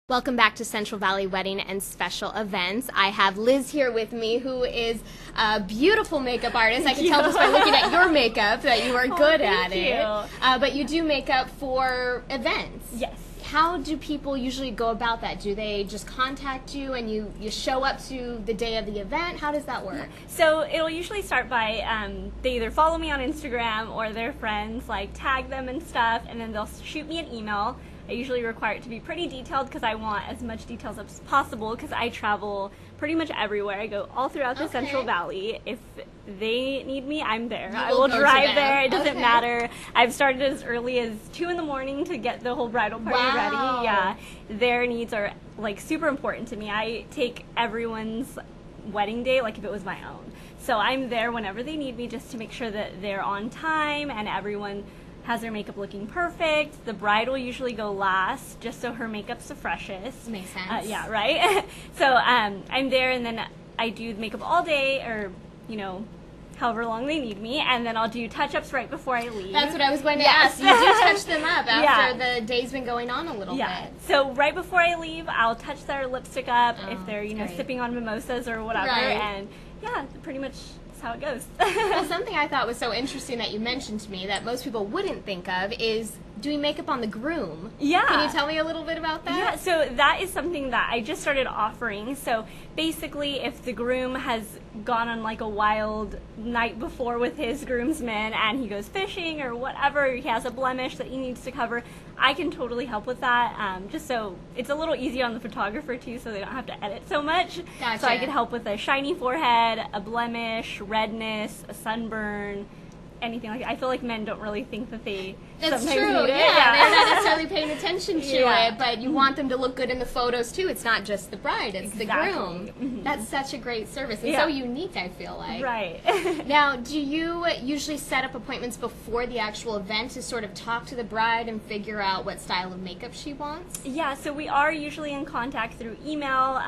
Welcome back to Central Valley Wedding and Special Events. I have Liz here with me, who is a beautiful makeup artist. I can tell just by looking at your makeup that you are good at it. But you do makeup for events. Yes. How do people usually go about that? Do they just contact you and you show up to the day of the event? How does that work? So it'll usually start by they either follow me on Instagram or their friends like tag them and stuff, and then they'll shoot me an email. I usually require it to be pretty detailed because I want as much details as possible because I travel pretty much everywhere. I go all throughout the Central Valley. If they need me, I'm there. I will drive there. It doesn't matter. I've started as early as 2 in the morning to get the whole bridal party ready. Yeah, their needs are like super important to me. I take everyone's wedding day like if it was my own. So I'm there whenever they need me just to make sure that they're on time and everyone has their makeup looking perfect. The bride will usually go last, just so her makeup's the freshest. Makes sense. Yeah, right? So I'm there, and then I do makeup all day, or, you know, however long they need me, and then I'll do touch-ups right before I leave. That's what I was going to ask. You do touch them up after the day's been going on a little bit. So right before I leave, I'll touch their lipstick up if they're, you know, sipping on mimosas or whatever, and yeah, pretty much how it goes. Well, something I thought was so interesting that you mentioned to me that most people wouldn't think of is doing makeup on the groom. Yeah. Can you tell me a little bit about that? Yeah, so that is something that I just started offering. So basically, if the groom has gone on like a wild night before with his groomsmen and he goes fishing or whatever, he has a blemish that he needs to cover, I can totally help with that. Just so it's a little easier on the photographer too, so they don't have to edit so much. Gotcha. So I can help with a shiny forehead, a blemish, redness, a sunburn, anything like that. I feel like men don't really think that they That's sometimes true. need it. Yeah, they're not necessarily paying attention to it, but you want them to look good in the photos too. It's not just the bride, it's the groom. That's such a great service and so unique, I feel like. Right. Now, do you usually set up appointments before the actual event to sort of talk to the bride and figure out what style of makeup she wants? Yeah, so we are usually in contact through email.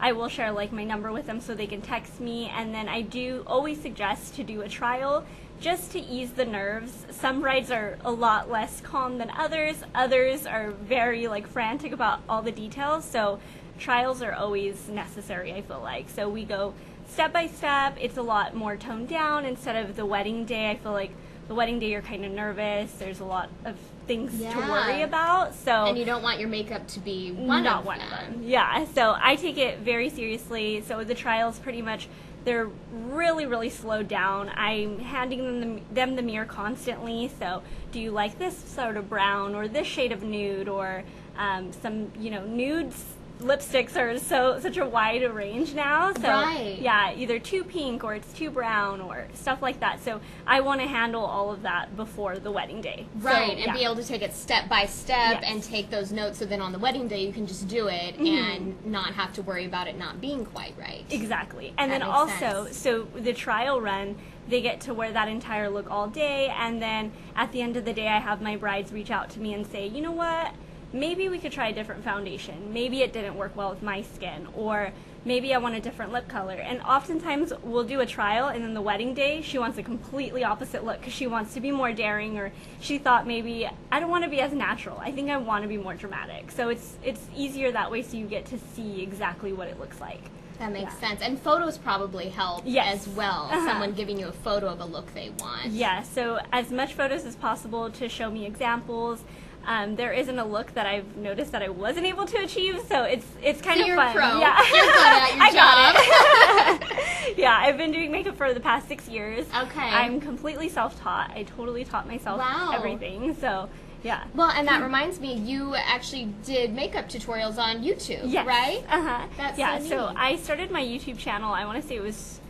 I will share like my number with them so they can text me, and then I do always suggest to do a trial just to ease the nerves. Some brides are a lot less calm than others. Others are very like frantic about all the details, so trials are always necessary, I feel like. So we go step by step. It's a lot more toned down instead of the wedding day. I feel like the wedding day you're kind of nervous. There's a lot of things to worry about. So and you don't want your makeup to be one of them. Yeah, so I take it very seriously. So the trials pretty much, they're really, really slowed down. I'm handing them the mirror constantly. So do you like this sort of brown or this shade of nude or some, you know, nudes? Lipsticks are such a wide range now, so yeah, either too pink or it's too brown or stuff like that. So I want to handle all of that before the wedding day, and be able to take it step by step and take those notes, so then on the wedding day you can just do it and not have to worry about it not being quite right. Exactly. And then also, so the trial run, they get to wear that entire look all day, and then at the end of the day I have my brides reach out to me and say, you know what, maybe we could try a different foundation. Maybe it didn't work well with my skin, or maybe I want a different lip color. And oftentimes we'll do a trial, and then the wedding day she wants a completely opposite look because she wants to be more daring, or she thought maybe I don't want to be as natural. I think I want to be more dramatic. So it's easier that way, so you get to see exactly what it looks like. That makes sense. And photos probably help as well. Someone giving you a photo of a look they want. Yeah, so as much photos as possible to show me examples. There isn't a look that I've noticed that I wasn't able to achieve, so it's kind of you're fun. A pro. Yeah, you're good at your job. Got it. Yeah, I've been doing makeup for the past 6 years. Okay. I'm completely self-taught. I totally taught myself everything. So yeah. Well, and that reminds me, you actually did makeup tutorials on YouTube, right? That's so neat. So I started my YouTube channel. I want to say it was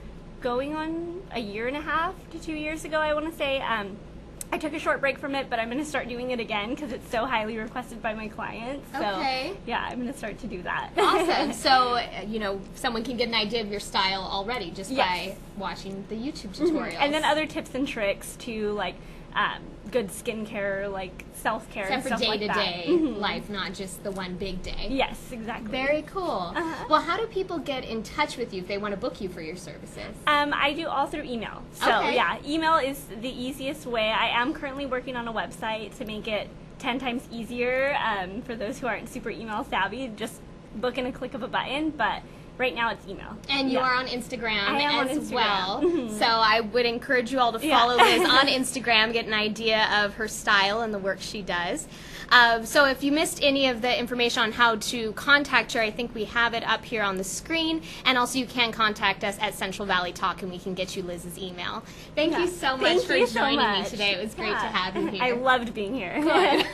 going on 1.5 to 2 years ago. I want to say. I took a short break from it, but I'm going to start doing it again because it's so highly requested by my clients. So, yeah, I'm going to start to do that. Awesome. So, you know, someone can get an idea of your style already just by watching the YouTube tutorials. And then other tips and tricks to, like, good skincare, like self-care, except and for stuff day-to-day like that. life, not just the one big day. Yes, exactly. Very cool. Well, how do people get in touch with you if they want to book you for your services? I do all through email. So yeah, email is the easiest way. I am currently working on a website to make it 10 times easier for those who aren't super email savvy. Just book in a click of a button, but right now it's email. And you are on Instagram as Instagram. well. Mm-hmm. So I would encourage you all to follow Liz on Instagram, get an idea of her style and the work she does. So if you missed any of the information on how to contact her, I think we have it up here on the screen. And also you can contact us at Central Valley Talk and we can get you Liz's email. Thank you so much for joining me today. It was great to have you here. I loved being here. Good.